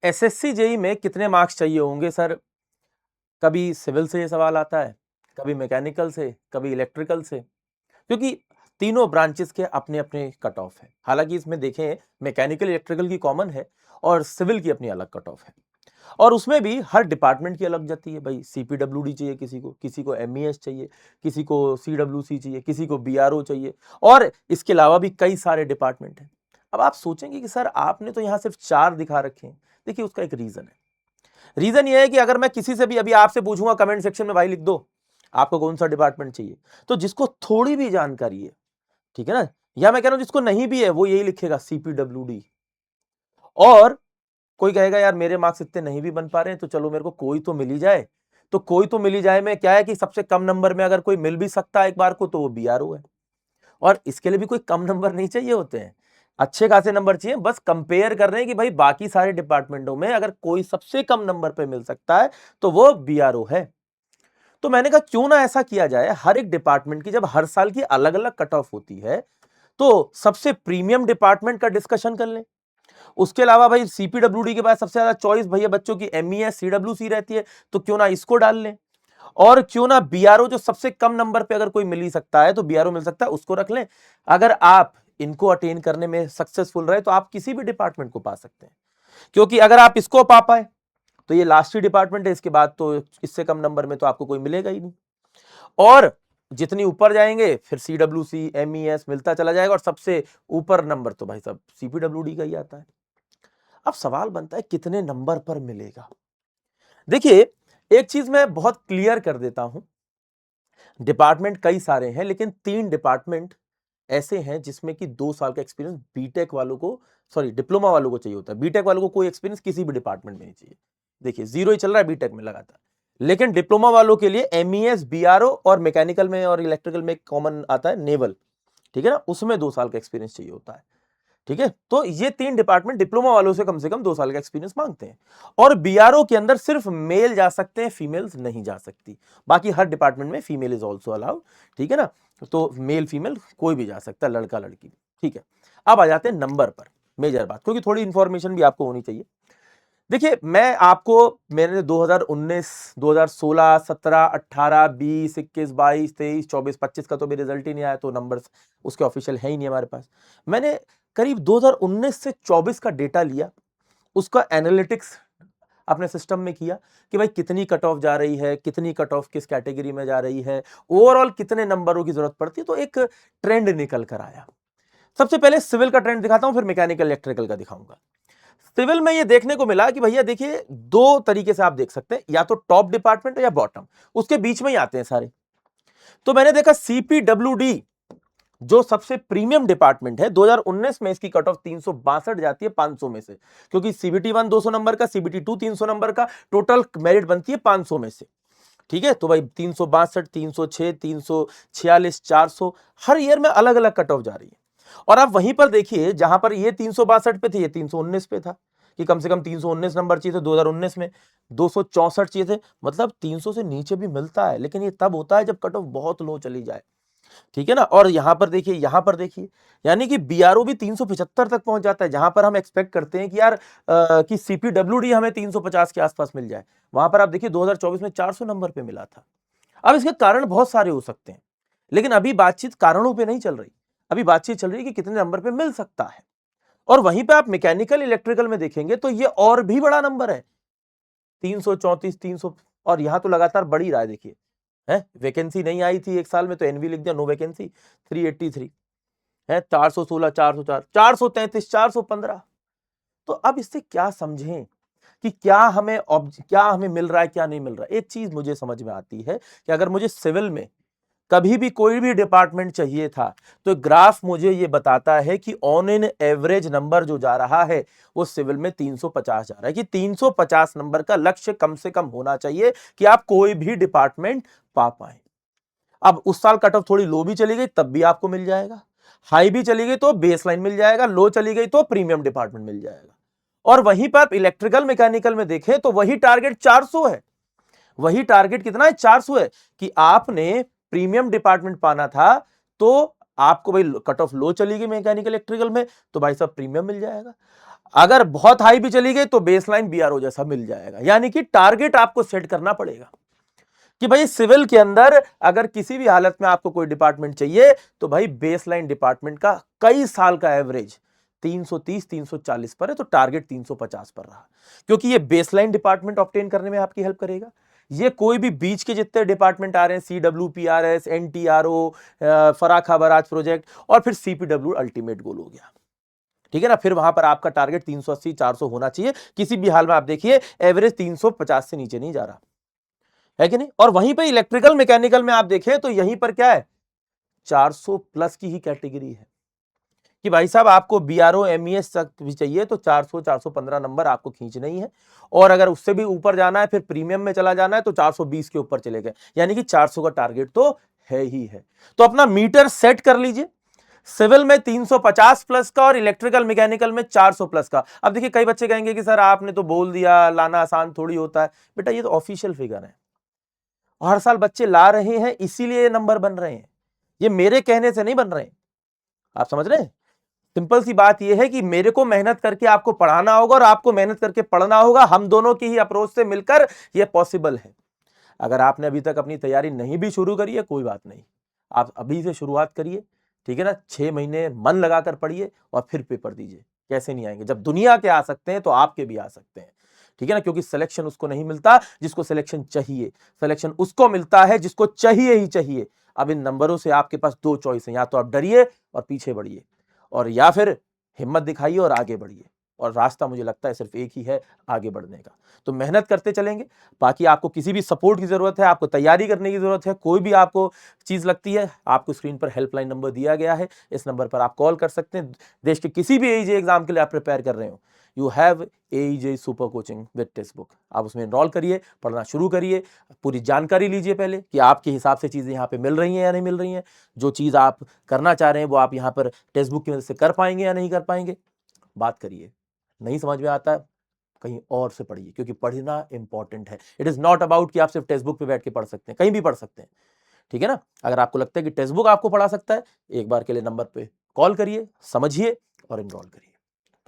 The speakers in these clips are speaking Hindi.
एसएससी जेई में कितने मार्क्स चाहिए होंगे सर? कभी सिविल से ये सवाल आता है, कभी मैकेनिकल से, कभी इलेक्ट्रिकल से, क्योंकि तीनों ब्रांचेस के अपने अपने कट ऑफ है। हालांकि इसमें देखें मैकेनिकल इलेक्ट्रिकल की कॉमन है और सिविल की अपनी अलग कट ऑफ है, और उसमें भी हर डिपार्टमेंट की अलग जाती है। भाई सीपीडब्ल्यूडी चाहिए किसी को एमईएस चाहिए, किसी को सीडब्ल्यूसी चाहिए, किसी को बीआरओ चाहिए, और इसके अलावा भी कई सारे डिपार्टमेंट हैं। अब आप सोचेंगे कि सर आपने तो यहां सिर्फ 4 दिखा रखे हैं। देखिए उसका एक रीजन है। रीजन ये है कि अगर मैं किसी से भी अभी आपसे पूछूंगा कमेंट सेक्शन में, भाई लिख दो आपको कौन सा डिपार्टमेंट चाहिए, तो जिसको थोड़ी भी जानकारी है, ठीक है ना, या मैं कह रहा हूं जिसको नहीं भी है, वो यही लिखेगा सीपीडब्ल्यूडी। और कोई कहेगा यार मेरे मार्क्स इतने नहीं भी बन पा रहे हैं, तो चलो मेरे को कोई तो मिल ही जाए। तो कोई तो मिल ही जाए में क्या है कि सबसे कम नंबर में अगर कोई मिल भी सकता है एक बार को, तो वो बीआरओ है। और इसके लिए भी कोई कम नंबर नहीं चाहिए होते हैं, अच्छे खासे नंबर चाहिए। बस कंपेयर कर रहे हैं कि भाई बाकी सारे डिपार्टमेंटों में अगर कोई सबसे कम नंबर पे मिल सकता है तो वो बीआरओ है। तो मैंने कहा क्यों ना ऐसा किया जाए, हर एक डिपार्टमेंट की जब हर साल की अलग अलग कट ऑफ होती है, तो सबसे प्रीमियम डिपार्टमेंट का डिस्कशन कर लें। उसके अलावा भाई सीपीडब्ल्यूडी के बाद सबसे ज्यादा चॉइस भैया बच्चों की एमईएस सीडब्ल्यूसी रहती है, तो क्यों ना इसको डाल लें। और क्यों ना बीआरओ, जो सबसे कम नंबर पे अगर कोई मिल ही सकता है तो बीआरओ मिल सकता है, उसको रख लें। अगर आप इनको अटेन करने में सक्सेसफुल रहे तो आप किसी भी डिपार्टमेंट को पा सकते हैं, क्योंकि अगर आप इसको पा पाए तो ये लास्ट ही डिपार्टमेंट है, इसके बाद तो इससे कम नंबर में तो आपको कोई मिलेगा ही नहीं। और जितनी ऊपर जाएंगे फिर सीडब्ल्यूसी एमईएस मिलता चला जाएगा, और सबसे ऊपर नंबर तो भाई साहब सीपीडब्ल्यूडी का ही आता है। अब सवाल बनता है कितने नंबर पर मिलेगा। देखिए एक चीज मैं बहुत क्लियर कर देता हूं, डिपार्टमेंट कई सारे हैं, लेकिन 3 डिपार्टमेंट ऐसे हैं जिसमें कि 2 साल का एक्सपीरियंस बीटेक वालों को, सॉरी डिप्लोमा वालों को चाहिए होता है। बीटेक वालों को कोई एक्सपीरियंस किसी भी डिपार्टमेंट में नहीं चाहिए। देखिए 0 ही चल रहा है बीटेक में लगातार, लेकिन डिप्लोमा वालों के लिए एमईएस बीआरओ और मैकेनिकल में और इलेक्ट्रिकल में कॉमन आता है नेवल, ठीक है ना, उसमें 2 साल का एक्सपीरियंस चाहिए होता है। ठीक है, तो ये 3 डिपार्टमेंट डिप्लोमा वालों से कम 2 साल का एक्सपीरियंस मांगते हैं। और बीआरओ के अंदर सिर्फ मेल जा सकते हैं, फीमेल्स नहीं जा सकती। बाकी हर डिपार्टमेंट में फीमेल इज ऑल्सो अलाउड, ठीक है ना, तो मेल फीमेल कोई भी जा सकता है, लड़का लड़की, ठीक है। अब आ जाते हैं नंबर पर, मेजर बात, क्योंकि थोड़ी इंफॉर्मेशन भी आपको होनी चाहिए। देखिए मैं आपको, मैंने 2019, 2016, 17, 18, 20, 21, 22, 23, 24, 25 का तो भी रिजल्ट ही नहीं आया, तो नंबर्स उसके ऑफिशियल है ही नहीं हमारे पास। मैंने करीब 2019 से 24 का डेटा लिया, उसका एनालिटिक्स अपने सिस्टम में किया कि भाई कितनी कट ऑफ जा रही है, कितनी कट ऑफ किस कैटेगरी में जा रही है, ओवरऑल कितने नंबरों की जरूरत पड़ती है, तो एक ट्रेंड निकल कर आया। सबसे पहले सिविल का ट्रेंड दिखाता हूं, फिर मैकेनिकल इलेक्ट्रिकल का दिखाऊंगा। सिविल में ये देखने को मिला कि भैया देखिए 2 तरीके से आप देख सकते हैं, या तो टॉप डिपार्टमेंट या बॉटम, उसके बीच में ही आते हैं सारे। तो मैंने देखा सीपीडब्ल्यूडी जो सबसे प्रीमियम डिपार्टमेंट है, 2019 में इसकी कट ऑफ 362 जाती है 500 में से, क्योंकि सीबीटी 1 200 नंबर का, सीबीटी 2 300 नंबर का, टोटल मेरिट बनती है 500 में से। ठीक है, तो भाई 362, 306, 346, 400, हर ईयर में अलग अलग कट ऑफ जा रही है। और आप वहीं पर देखिए जहां पर ये 362 पे थे, ये 319 पे था, कि कम से कम 319 नंबर चाहिए थे 2019 में, 264 चाहिए थे, मतलब 300 से नीचे भी मिलता है, लेकिन ये तब होता है जब कट ऑफ बहुत लो चली जाए, ठीक है ना। और यहां पर देखिए, यानी कि बीआरओ भी 375 तक पहुंच जाता है, जहां पर हम एक्सपेक्ट करते हैं कि यार कि सीपीडब्ल्यूडी हमें 350 के आसपास मिल जाए, वहां पर आप देखिए 2024 में 400 नंबर पे मिला था। अब इसके कारण बहुत सारे हो सकते हैं, लेकिन अभी बातचीत कारणों पे नहीं चल रही, अभी बातचीत चल रही है कि कितने नंबर पे मिल सकता है। और वहीं पे आप मैकेनिकल इलेक्ट्रिकल में देखेंगे तो ये और भी बड़ा नंबर है, 334, 300, और यहां तो लगातार बढ़ ही रहा है। देखिए है, वैकेंसी नहीं आई थी एक साल में तो एनवी लिख दिया, नो वैकेंसी, 383 है, 416, 404, 433, 415। तो अब इससे क्या समझें कि क्या हमें मिल रहा है, क्या नहीं मिल रहा है। एक चीज मुझे समझ में आती है कि अगर मुझे सिविल में कभी भी कोई भी डिपार्टमेंट चाहिए था, तो ग्राफ मुझे ये बताता है कि ऑन एन एवरेज नंबर जो जा रहा है वो सिविल में 350 जा रहा है, कि 350 नंबर का लक्ष्य कम से कम होना चाहिए कि आप कोई भी डिपार्टमेंट पा पाए। अब उस साल कट ऑफ थोड़ी लो भी चली गई तब भी आपको मिल जाएगा, हाई भी चली गई तो बेसलाइन मिल जाएगा, लो चली गई तो प्रीमियम डिपार्टमेंट मिल जाएगा। और वहीं पर आप इलेक्ट्रिकल मैकेनिकल में देखें तो वही टारगेट 400 है, वही टारगेट कितना है, 400 है, कि आपने प्रीमियम डिपार्टमेंट पाना था, तो आपको भाई कट ऑफ लो चली गई मैकेनिकल इलेक्ट्रिकल में, तो भाई साहब प्रीमियम मिल जाएगा। अगर बहुत हाई भी चली गई तो बेसलाइन बीआरओ जैसा मिल जाएगा। यानी कि टारगेट आपको सेट करना पड़ेगा कि भाई सिविल के अंदर अगर किसी भी हालत में आपको कोई डिपार्टमेंट चाहिए तो भाई बेसलाइन डिपार्टमेंट का कई साल का एवरेज 330 340 पर है, तो टारगेट 350 पर रहा, क्योंकि ये बेसलाइन डिपार्टमेंट ऑब्टेन करने में आपकी हेल्प करेगा। ये कोई भी बीच के जितने डिपार्टमेंट आ रहे हैं, CWPRS, NTRO, फराखा बराज प्रोजेक्ट और फिर CPW अल्टीमेट गोल हो गया, ठीक है ना। फिर वहां पर आपका टारगेट 380 400 होना चाहिए। किसी भी हाल में आप देखिए एवरेज 350 से नीचे नहीं जा रहा है कि नहीं। और वहीं पे इलेक्ट्रिकल मैकेनिकल में आप देखें तो यहीं पर क्या है, 400 प्लस की ही कैटेगरी है कि भाई साहब आपको BRO MES तक भी चाहिए तो 400 415 नंबर आपको खींचना ही है, और अगर उससे भी ऊपर जाना है, फिर प्रीमियम में चला जाना है तो 420 के ऊपर चले गए, यानी कि 400 का टारगेट तो है ही है। तो अपना मीटर सेट कर लीजिए, सिविल में 350 प्लस का और इलेक्ट्रिकल मैकेनिकल में 400 प्लस का। अब देखिए कई बच्चे कहेंगे कि सर आपने तो बोल दिया, लाना आसान थोड़ी होता है। बेटा ये तो ऑफिशियल फिगर है, हर साल बच्चे ला रहे हैं, इसीलिए ये नंबर बन रहे हैं, ये मेरे कहने से नहीं बन रहे हैं। आप समझ रहे हैं? सिंपल सी बात यह है कि मेरे को मेहनत करके आपको पढ़ाना होगा और आपको मेहनत करके पढ़ना होगा, हम दोनों की ही अप्रोच से मिलकर यह पॉसिबल है। अगर आपने अभी तक अपनी तैयारी नहीं भी शुरू करी है, कोई बात नहीं, आप अभी से शुरुआत करिए, ठीक है ना। 6 महीने मन लगाकर पढ़िए और फिर पेपर दीजिए। कैसे नहीं आएंगे, जब दुनिया के आ सकते हैं तो आपके भी आ सकते हैं, ठीक है ना। क्योंकि सिलेक्शन उसको नहीं मिलता जिसको सिलेक्शन चाहिए, सिलेक्शन उसको मिलता है जिसको चाहिए ही चाहिए। अब इन नंबरों से आपके पास दो चॉइस है, या तो आप डरिए और पीछे बढ़िए, और या फिर हिम्मत दिखाइए और आगे बढ़िए। और रास्ता मुझे लगता है सिर्फ एक ही है, आगे बढ़ने का। तो मेहनत करते चलेंगे। बाकी आपको किसी भी सपोर्ट की जरूरत है, आपको तैयारी करने की जरूरत है, कोई भी आपको चीज लगती है, आपको स्क्रीन पर हेल्पलाइन नंबर दिया गया है, इस नंबर पर आप कॉल कर सकते हैं। देश के किसी भी AEJ एग्जाम के लिए आप प्रिपेयर कर रहे हो, you have AEJ super coaching with text book. आप उसमें एनरोल करिए, पढ़ना शुरू करिए, पूरी जानकारी लीजिए पहले कि आपके हिसाब से चीजें यहाँ पे मिल रही हैं या नहीं मिल रही हैं, जो चीज आप करना चाह रहे हैं वो आप यहाँ पर टेक्स्ट बुक की मदद से कर पाएंगे या नहीं कर पाएंगे। बात करिए, नहीं समझ में आता है कहीं और से पढ़िए, क्योंकि पढ़ना इंपॉर्टेंट है। इट इज नॉट अबाउट कि आप सिर्फ टेक्स्ट बुक पे बैठ के पढ़ सकते हैं, कहीं भी पढ़ सकते हैं, ठीक है ना। अगर आपको लगता है कि टेक्स्ट बुक आपको पढ़ा सकता है, एक बार के लिए नंबर पे कॉल करिए, समझिए और एनरोल करिए,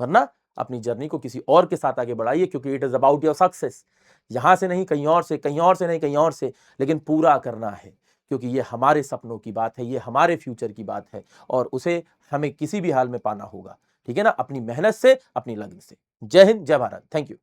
वरना अपनी जर्नी को किसी और के साथ आगे बढ़ाइए, क्योंकि it is about your success. यहां से नहीं कहीं और से, कहीं और से नहीं कहीं और से, लेकिन पूरा करना है, क्योंकि ये हमारे सपनों की बात है, ये हमारे फ्यूचर की बात है, और उसे हमें किसी भी हाल में पाना होगा, ठीक है ना, अपनी मेहनत से, अपनी लगन से। जय हिंद, जय भारत, थैंक यू।